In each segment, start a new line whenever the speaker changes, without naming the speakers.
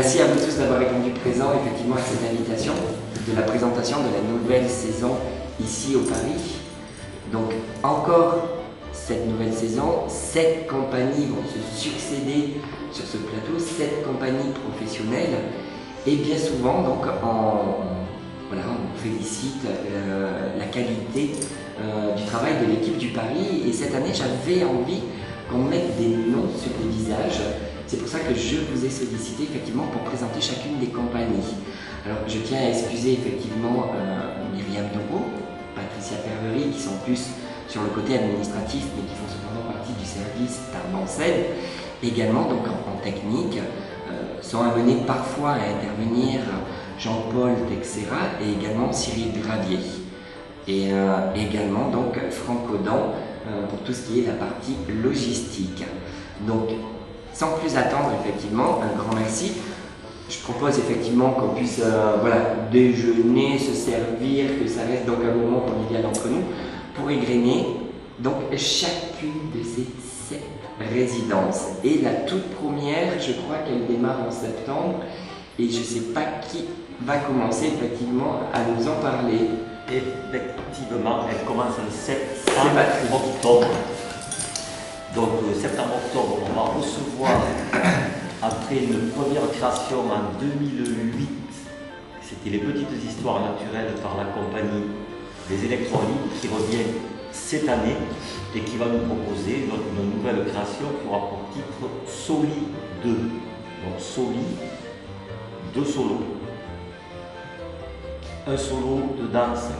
merci à vous tous d'avoir répondu présent effectivement à cette invitation de la présentation de la nouvelle saison ici au Paris. Donc encore cette nouvelle saison, 7 compagnies vont se succéder sur ce plateau, 7 compagnies professionnelles et bien souvent donc on félicite la qualité du travail de l'équipe du Paris et cette année j'avais envie qu'on mette des noms sur les visages. C'est pour ça que je vous ai sollicité effectivement pour présenter chacune des compagnies. Alors je tiens à excuser effectivement Myriam Dogo, Patricia Pervery qui sont plus sur le côté administratif mais qui font cependant partie du service Tarbancel. Également donc en technique sont amenés parfois à intervenir Jean-Paul Texera et également Cyril Gravier. Et également donc Franck Audan pour tout ce qui est la partie logistique. Donc sans plus attendre, effectivement, un grand merci. Je propose effectivement qu'on puisse déjeuner, se servir, que ça reste donc un moment convivial entre nous, pour égrener donc chacune de ces 7 résidences. Et la toute première, je crois qu'elle démarre en septembre, et je ne sais pas qui va commencer effectivement à nous en parler.
Effectivement, elle commence le 7 octobre. Donc, septembre-octobre, on va recevoir, après une première création en 2008, c'était les petites histoires naturelles par la compagnie des électroniques qui revient cette année et qui va nous proposer une nouvelle création qui aura pour titre Soli 2. Donc, Soli, 2 solos. Un solo de danse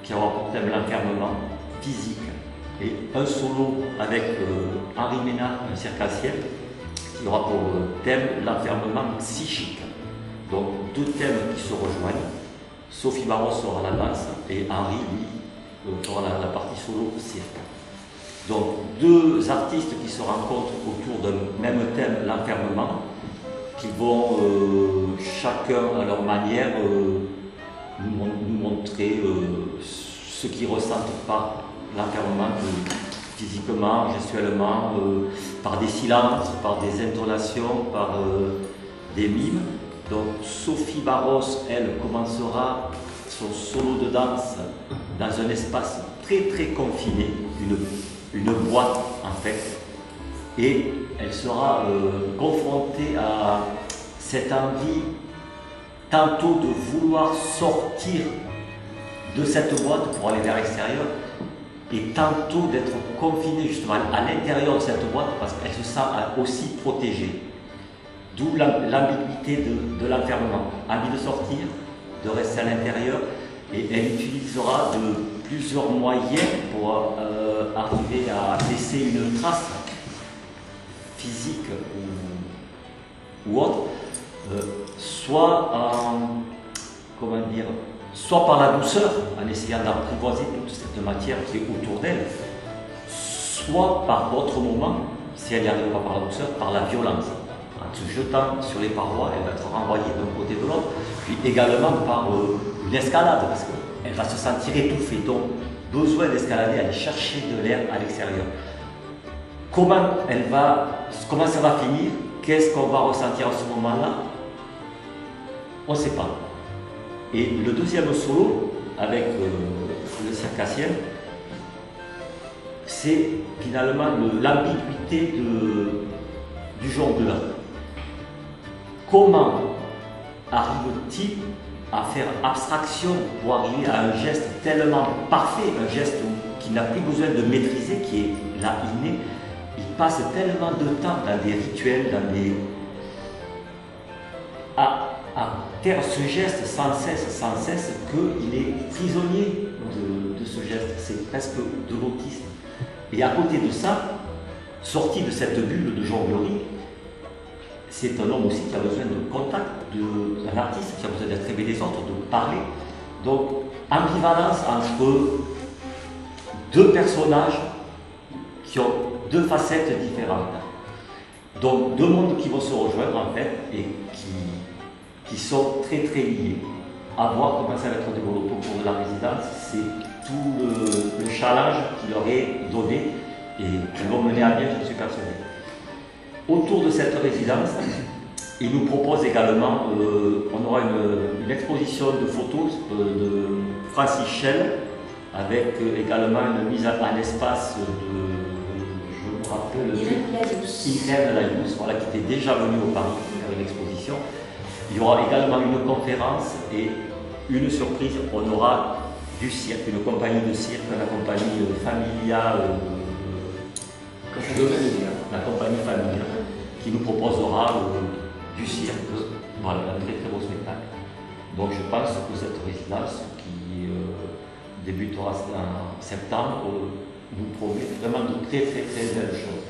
qui aura pour thème l'enfermement physique. Et un solo avec Henri Ménard, un circassien, qui aura pour thème l'enfermement psychique. Donc 2 thèmes qui se rejoignent. Sophie Barros sera la danse et Henri, lui, fera la partie solo cirque. Donc 2 artistes qui se rencontrent autour d'un même thème, l'enfermement, qui vont chacun à leur manière nous montrer ce qu'ils ressentent par l'enfermement physiquement, gestuellement, par des silences, par des intonations, par des mimes. Donc Sophie Barros, elle, commencera son solo de danse dans un espace très très confiné, une boîte en fait, et elle sera confrontée à cette envie tantôt de vouloir sortir de cette boîte pour aller vers l'extérieur, et tantôt d'être confinée justement à l'intérieur de cette boîte parce qu'elle se sent aussi protégée. D'où l'ambiguïté de l'enfermement. Envie de sortir, de rester à l'intérieur, et elle utilisera de plusieurs moyens pour arriver à laisser une trace physique ou autre, soit soit par la douceur, en essayant d'apprivoiser toute cette matière qui est autour d'elle, soit par d'autres moments, si elle n'y arrive pas par la douceur, par la violence. En se jetant sur les parois, elle va être renvoyée d'un côté de l'autre, puis également par une escalade, parce qu'elle va se sentir étouffée, donc besoin d'escalader, aller chercher de l'air à l'extérieur. Comment ça va finir? Qu'est-ce qu'on va ressentir à ce moment-là? On ne sait pas. Et le deuxième solo, avec le circassien, c'est finalement l'ambiguïté du jongleur. Comment arrive-t-il à faire abstraction pour arriver à un geste tellement parfait, un geste qu'il n'a plus besoin de maîtriser, qui est là inné? Il passe tellement de temps dans des rituels, à faire ce geste sans cesse, qu'il est prisonnier de ce geste. C'est presque de l'autisme. Et à côté de ça, sorti de cette bulle de jonglerie, c'est un homme aussi qui a besoin de contact, un artiste qui a besoin d'être révélé des autres, de parler. Donc, ambivalence entre 2 personnages qui ont 2 facettes différentes. Donc, 2 mondes qui vont se rejoindre en fait et qui sont très très liés. À voir comment ça va être développé au cours de la résidence, c'est tout le challenge qui leur est donné et qui vont mener à bien, je suis persuadé. Autour de cette résidence, Il nous propose également, on aura une exposition de photos de Francis Schell, avec également une mise en espace de, je me rappelle, Irène Layous, voilà, qui était déjà venue au Paris faire une exposition. Il y aura également une conférence et une surprise, on aura du cirque, une compagnie de cirque, la compagnie Familia, la compagnie Familia, qui nous proposera du cirque, voilà, un très très beau spectacle. Donc je pense que cette résidence qui débutera en septembre nous promet vraiment de très très très belles choses.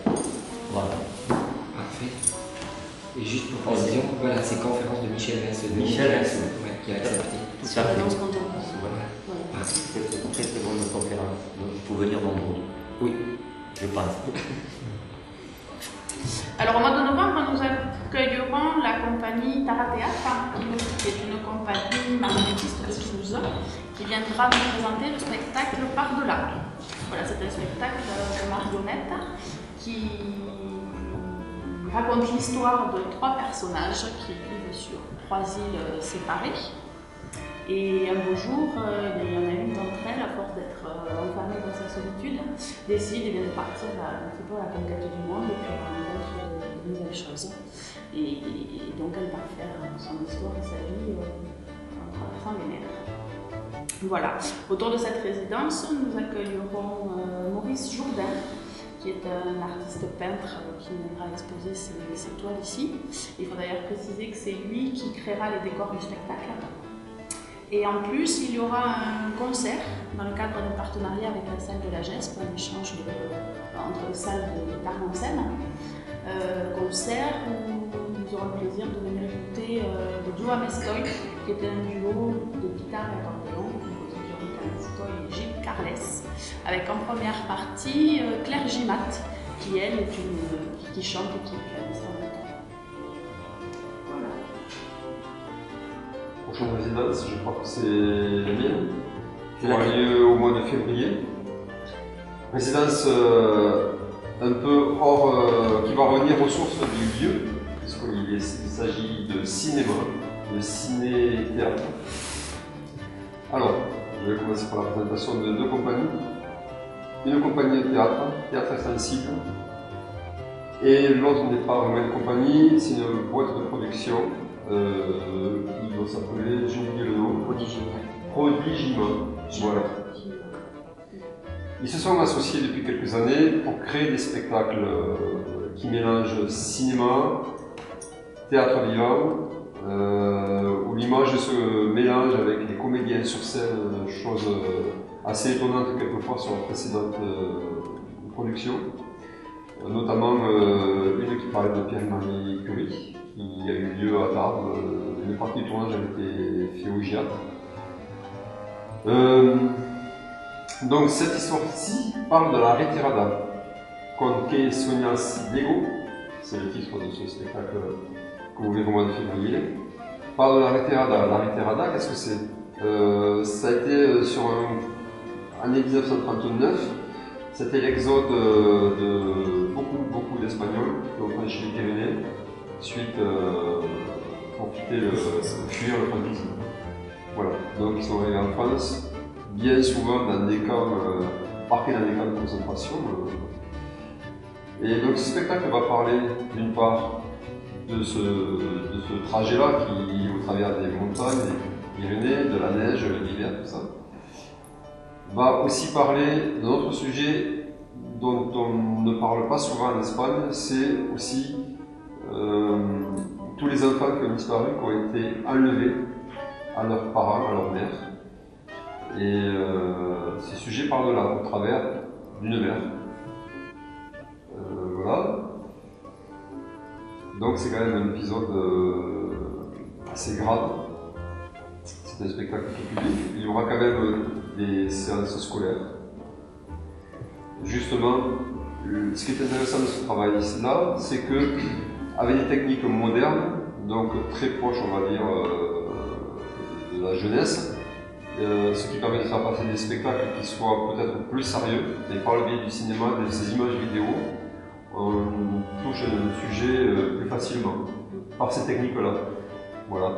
Voilà.
Parfait. Et juste pour précision, voilà, c'est conférence de Michel Vincent.
Michel Vincent.
Ouais, qui a accepté.
Tout à fait.
Voilà.
C'est une très très bonne conférence. Donc il faut venir nombreux.
Oui.
Je pense.
Alors au mois de novembre, nous accueillerons la compagnie Tara Théâtre, qui est une compagnie marionnettiste de Toulouse, qui viendra nous présenter le spectacle Par-delà. Voilà, c'est un spectacle de marionnettes qui raconte l'histoire de 3 personnages qui vivent sur 3 îles séparées. Et un beau jour, il y en a une d'entre elles, à force d'être enfermée dans sa solitude, décide de partir un petit peu à la conquête du monde et puis à la rencontre de nouvelles choses. Et donc elle va faire son histoire et sa vie en traversant les mers. Voilà. Autour de cette résidence, nous accueillerons Maurice Jourdain, qui est un artiste peintre qui viendra exposer ses toiles ici. Il faut d'ailleurs préciser que c'est lui qui créera les décors du spectacle. Et en plus, il y aura un concert dans le cadre d'un partenariat avec la salle de la GESP, un échange entre les salles d'art en scène. Concert où nous aurons le plaisir de venir écouter le duo Amestoy, qui était un duo de guitare et accordéon, composé de Yorick Amestoy et Gilles Carles, avec en première partie Claire Gimat, qui elle est qui chante et qui pianiste en même temps.
Prochaine résidence, je crois que c'est la mienne, qui aura lieu au mois de février. Résidence un peu hors, qui va revenir aux sources du lieu, puisqu'il s'agit de cinéma, de ciné-théâtre. Alors, je vais commencer par la présentation de 2 compagnies. Une compagnie de théâtre, Théâtre Extensible, et l'autre n'est pas vraiment une compagnie, c'est une boîte de production. Il doit s'appeler, j'ai oublié le nom, Prodigima. Voilà. Ils se sont associés depuis quelques années pour créer des spectacles qui mélangent cinéma, théâtre vivant, où l'image se mélange avec les comédiens sur scène, chose assez étonnante quelquefois sur la précédente production. Notamment une qui parlait de Pierre-Marie Curie, qui a eu lieu à Tarbes. Une partie du tournage avait été fait au GIAT. Donc cette histoire-ci parle de la retirada con que soñas Diego, c'est le titre de ce spectacle que vous verrez au mois de février. Parle de la retirada. La retirada, qu'est-ce que c'est? Ça a été sur année 1939. C'était l'exode de beaucoup d'Espagnols qui ont franchi les Pyrénées suite pour fuir le franquisme. Voilà, donc ils sont arrivés en France, bien souvent dans des camps, parqués dans des camps de concentration. Et donc ce spectacle va parler d'une part de ce trajet-là qui au travers des montagnes, des Pyrénées, de la neige, l'hiver, tout ça. Va aussi parler d'un autre sujet dont on ne parle pas souvent en Espagne, c'est aussi tous les enfants qui ont disparu, qui ont été enlevés à leurs parents, à leur mère. Et ces sujets parlent de là, au travers d'une mère. Voilà. Donc c'est quand même un épisode assez grave. C'est un spectacle public. Il y aura quand même des séances scolaires. Justement, ce qui est intéressant de ce travail-là, c'est que, avec des techniques modernes, donc très proches, on va dire, de la jeunesse, ce qui permet de faire passer des spectacles qui soient peut-être plus sérieux, et par le biais du cinéma, de ces images vidéo, on touche un sujet plus facilement. par ces techniques-là. Voilà.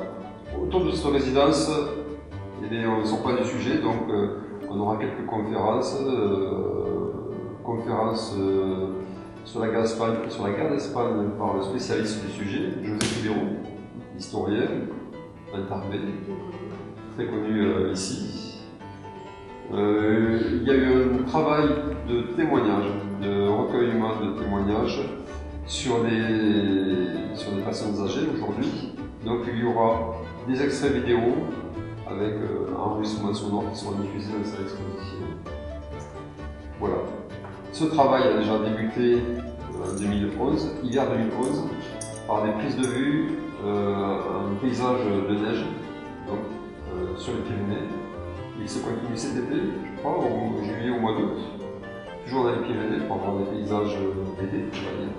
Autour de cette résidence, eh bien, on ne sort pas du sujet, donc on aura quelques conférences, sur la guerre d'Espagne par le spécialiste du sujet, José Ribeiro, historien, intervé, très connu ici. Il y a eu un travail de témoignage, de recueillement de témoignages sur des personnes âgées aujourd'hui. Donc il y aura des extraits vidéo avec enregistrements sonores qui seront diffusés dans cette exposition. Voilà. Ce travail a déjà débuté en 2011, hiver 2011, par des prises de vue, un paysage de neige, donc sur les Pyrénées. Il se continue cet été, je crois, au juillet, au mois d'août, toujours dans les Pyrénées pour avoir des paysages d'été, on va dire.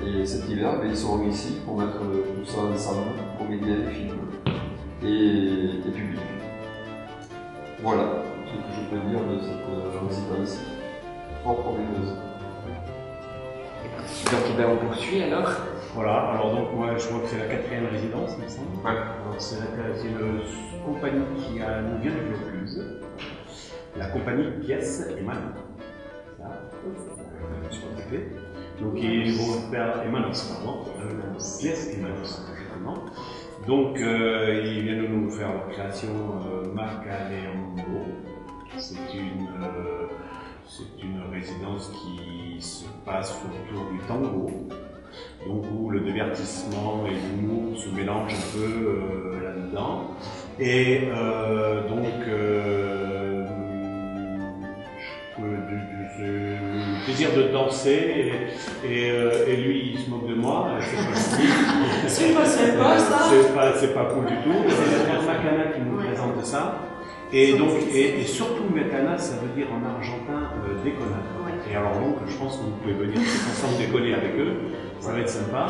Et cet hiver, ils seront ici pour mettre tout ça ensemble, comédiens, films et public. Voilà ce que je peux dire de cette résidence fort prometteuse.
Donc on poursuit alors.
Voilà, alors donc moi je vois que c'est la 4e résidence, il me semble.
Ouais.
Alors c'est une compagnie qui nous vient du Vaucluse, la compagnie Pièces et Manos. Sur le côté. Donc ils vont faire Manos, pardon, Pièces et Manos, exactement. Donc ils viennent nous faire leur création Macaléambo. C'est une résidence qui se passe autour du tango, donc où le divertissement et l'humour se mélangent un peu là-dedans. Et le plaisir de danser et lui il se moque de moi, c'est pas cool du tout. C'est la Macana qui nous présente ça. Et donc, et surtout Macana, ça veut dire en argentin déconnade. Et alors donc, je pense que vous pouvez venir tous ensemble déconner avec eux, ça va être sympa.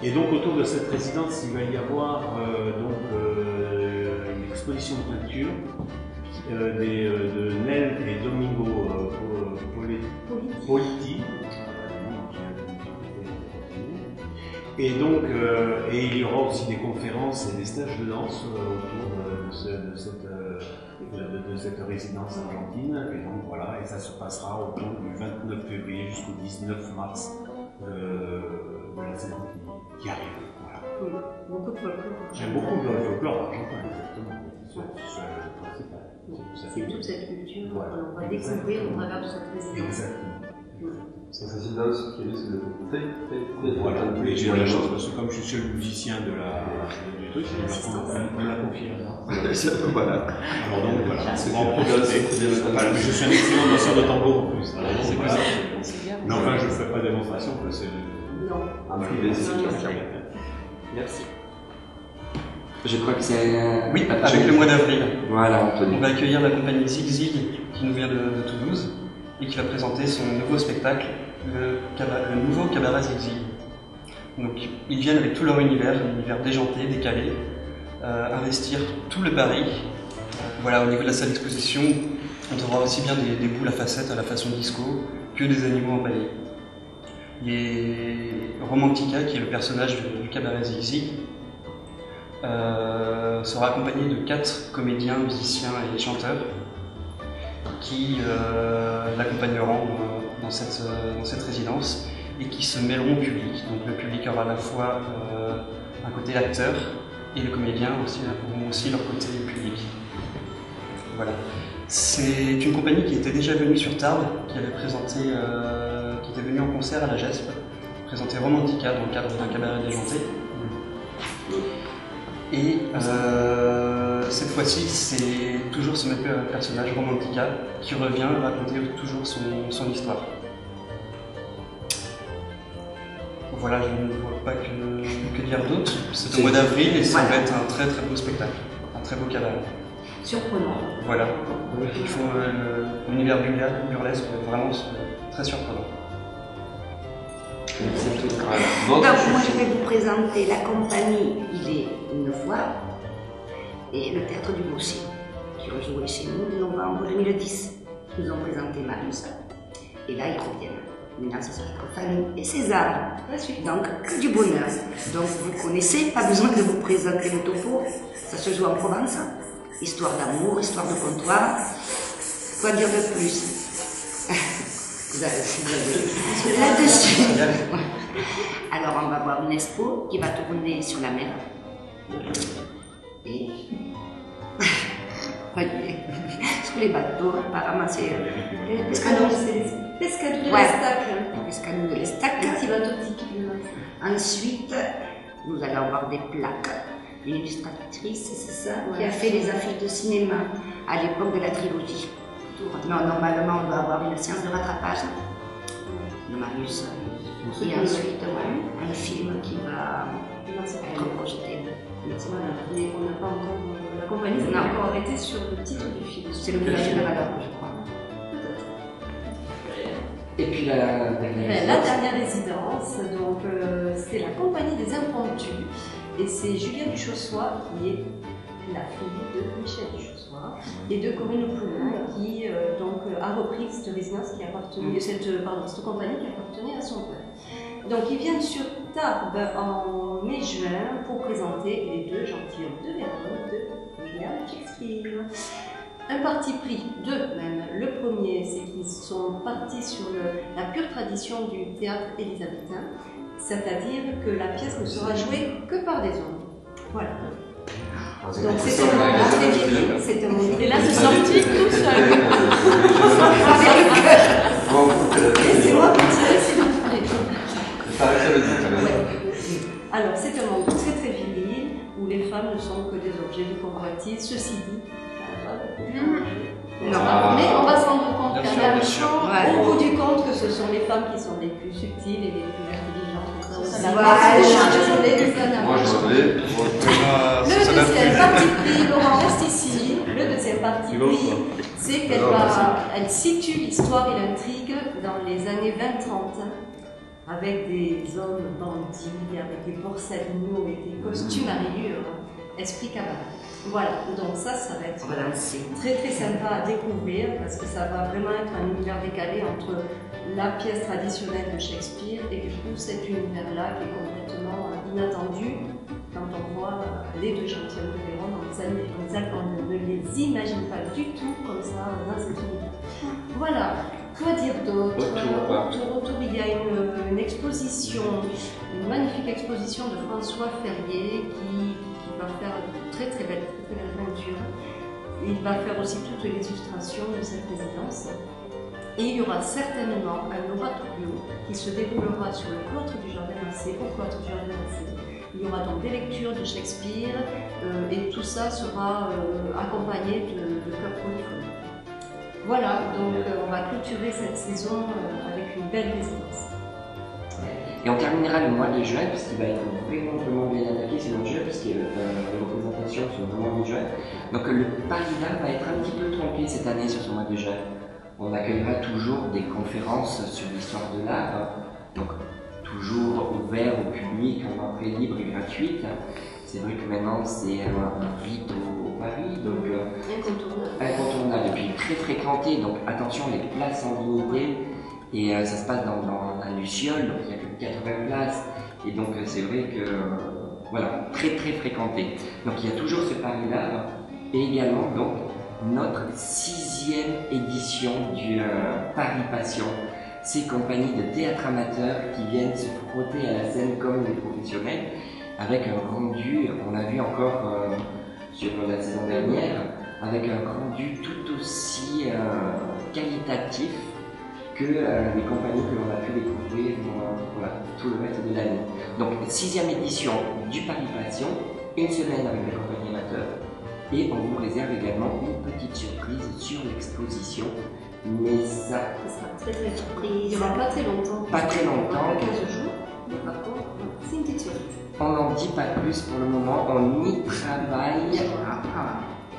Et donc autour de cette résidence, il va y avoir une exposition de peinture de Nel et Domingo Politi. Et donc, et il y aura aussi des conférences et des stages de danse autour de cette résidence argentine. Et donc voilà, et ça se passera autour du 29 février jusqu'au 19 mars de la saison qui arrive. Voilà.
Beaucoup de folklore.
J'aime beaucoup le folklore argentin, exactement. C'est le principal.
C'est toute cette culture qu'on va découvrir au travers de cette résidence.
Exactement.
C'est une résidence qui risque d'être très
voilà, et j'ai la chance parce que comme je suis seul musicien du truc, il me l'a confié.
Voilà.
Alors donc voilà, on va en profiter. Voilà, mais je suis un excellent danseur de tango en plus. Alors, donc, voilà. Mais enfin, je ne fais pas de démonstration parce que c'est
Non.
en privé.
Merci. Je crois que c'est...
Oui, avec le mois d'avril.
Voilà, Anthony.
On va accueillir la compagnie Zig Zig qui nous vient de Toulouse et qui va présenter son nouveau spectacle, le nouveau cabaret Zig Zig. Donc ils viennent avec tout leur univers, un univers déjanté, décalé, investir tout le Paris. Voilà, au niveau de la salle d'exposition, on trouvera aussi bien des boules à facettes à la façon disco que des animaux empaillés. Et Romantica, qui est le personnage du cabaret Zig Zig, sera accompagné de 4 comédiens, musiciens et chanteurs qui l'accompagneront dans cette résidence et qui se mêleront au public. Donc le public aura à la fois un côté acteur et les comédiens auront aussi leur côté public. Voilà. C'est une compagnie qui était déjà venue sur Tarbes, qui était venue en concert à la GESP, présenter Romantica dans le cadre d'un cabaret déjanté. Et cette fois-ci, c'est toujours ce même personnage, Romantica, qui revient raconter toujours son histoire. Voilà, je ne vois pas que dire d'autre. C'est au mois d'avril et ça va être un très très beau spectacle, un très beau cabaret.
Surprenant.
Voilà, il faut l'univers burlesque, vraiment très surprenant.
Donc, moi je vais vous présenter la compagnie Il est une fois et le Théâtre du Boscher qui ont joué chez nous en novembre 2010. Ils nous ont présenté Marius et là ils reviennent. Maintenant, ce sera entre Fanny et César. Donc, que du bonheur. Donc, vous connaissez, pas besoin de vous présenter le topo. Ça se joue en Provence. Histoire d'amour, histoire de comptoir. Quoi dire de plus? Là-dessus. Alors, on va voir une expo qui va tourner sur la mer. Et. Voyez, sur les bateaux, apparemment, c'est.
Pescado de l'Estac.
Pescado de l'Estac.
Petit bateau typique.
Ensuite, nous allons avoir des plaques. Une illustratrice, c'est ça, qui a fait les affiches de cinéma à l'époque de la trilogie. Non, normalement, on doit avoir une séance de rattrapage de Marius. Et ensuite, un film qui va être projeté.
Voilà, mais on n'a pas encore. La compagnie n'a pas encore arrêté sur le titre du film.
C'est le village de Madame, je crois.
Et puis la
dernière résidence, donc c'est la compagnie des Impromptus. Et c'est Julia Duchossois qui est la fille de Michel Duchossois et de Corinne Poulin qui a repris cette résidence qui appartenait, cette compagnie qui appartenait à son père. Donc ils viennent sur Tarbes en mai-juin pour présenter les deux gentilshommes de Vérone de William Shakespeare. Un parti pris, deux même. Le premier, c'est qu'ils sont partis sur la pure tradition du théâtre élisabétain, c'est-à-dire que la pièce ne sera jouée que par des hommes. Voilà. Donc c'est un monde très vieilli, c'est un monde.
Et là, c'est sorti tout seul.
Laissez-moi continuer, s'il vous plaît. Alors c'est un monde très très viril où les femmes ne sont que des objets de convoitise. Ceci dit. Non, mais on va se rendre compte au bout du compte que ce sont les femmes qui sont les plus subtiles et les plus intelligentes. Le deuxième parti pris, Laurent reste ici. Le deuxième parti pris, c'est qu'elle situe l'histoire et l'intrigue dans les années 20-30 avec des hommes bandits, avec des borsalino et des costumes à rayures, esprit cabane. Voilà, donc ça va être très très sympa à découvrir parce que ça va vraiment être un univers décalé entre la pièce traditionnelle de Shakespeare et du coup cet univers-là qui est complètement inattendu quand on voit les deux gentilshommes de Vérone dans les années 20, on ne les imagine pas du tout comme ça dans cet univers. Voilà, quoi dire d'autre? Autour, il y a une exposition, une magnifique exposition de François Ferrier qui va faire une très très belle peinture. Il va faire aussi toutes les illustrations de cette résidence. Et il y aura certainement un oratorio qui se déroulera sur le cloître du Jardin Massé, au cloître du Jardin Massé. Il y aura donc des lectures de Shakespeare et tout ça sera accompagné de chœurs polyphoniques. Voilà, donc on va clôturer cette saison avec une belle résidence.
Et on terminera le mois de juin, puisqu'il va être vraiment bien attaqué ce mois de juin, puisque les représentations sont vraiment en juin. Donc le Paris-là va être un petit peu tronqué cette année sur ce mois de juin. On accueillera toujours des conférences sur l'histoire de l'art, donc toujours ouvert au public, en entrée libre et gratuite. C'est vrai que maintenant c'est un rite au Paris, donc incontournable, et puis très fréquenté, donc attention, les places en limité. Et ça se passe dans la Luciole, donc il n'y a que 80 places. Et donc c'est vrai que, voilà, très très fréquenté. Donc il y a toujours ce Paris-là. Et également donc notre 6e édition du Paris Passion. Ces compagnies de théâtre amateurs qui viennent se frotter à la scène comme des professionnels, avec un rendu, on l'a vu encore sur la saison dernière, avec un rendu tout aussi qualitatif que les compagnies que l'on a pu découvrir tout le reste de l'année. Donc 6e édition du Paris Passion, une semaine avec les compagnies amateurs, et on vous réserve également une petite surprise sur l'exposition, mais ça
sera très très surprise. Il n'y aura pas très longtemps.
Pas très longtemps.
15 jours, mais par contre, c'est une petite surprise.
On n'en dit pas plus pour le moment, on y travaille.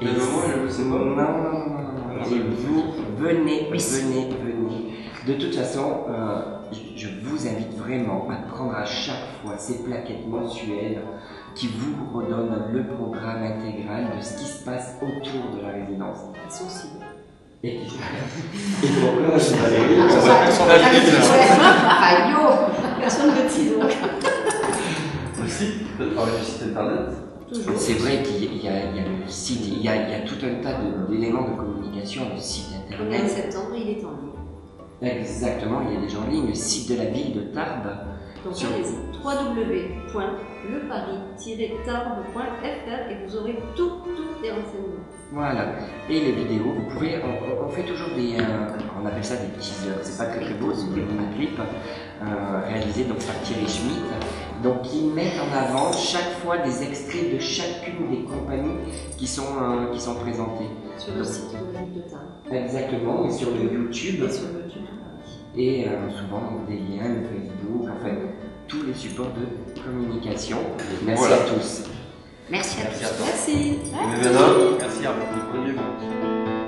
Et le moment, je vous sais pas.
Non. Et vous, venez. De toute façon, je vous invite vraiment à prendre à chaque fois ces plaquettes mensuelles qui vous redonnent le programme intégral de ce qui se passe autour de la résidence.
Elles sont aussi.
Et pourquoi Valérie
Personne ne dit donc.
Le site, peut-être parler du site internet.
C'est vrai qu'il y a le site, il y a tout un tas d'éléments de communication, le site
Le
internet.
1 septembre, il est en ligne.
Exactement, il y a déjà en ligne le site de la ville de Tarbes.
Donc allez-y, www.lepari-tarbes.fr et vous aurez tous les renseignements.
Voilà, et les vidéos, vous pouvez, on fait toujours des, on appelle ça des teasers, c'est pas très beau, c'est des mini-clips réalisés donc par Thierry Schmitt, donc qui mettent en avant chaque fois des extraits de chacune des compagnies qui sont présentées.
Sur le site de la ville de Tarbes.
Exactement, et sur le YouTube.
Et sur le YouTube.
Et souvent donc, des liens, le Facebook, enfin tous les supports de communication. Merci à tous.
Merci à tous.
Merci.
Merci à vous.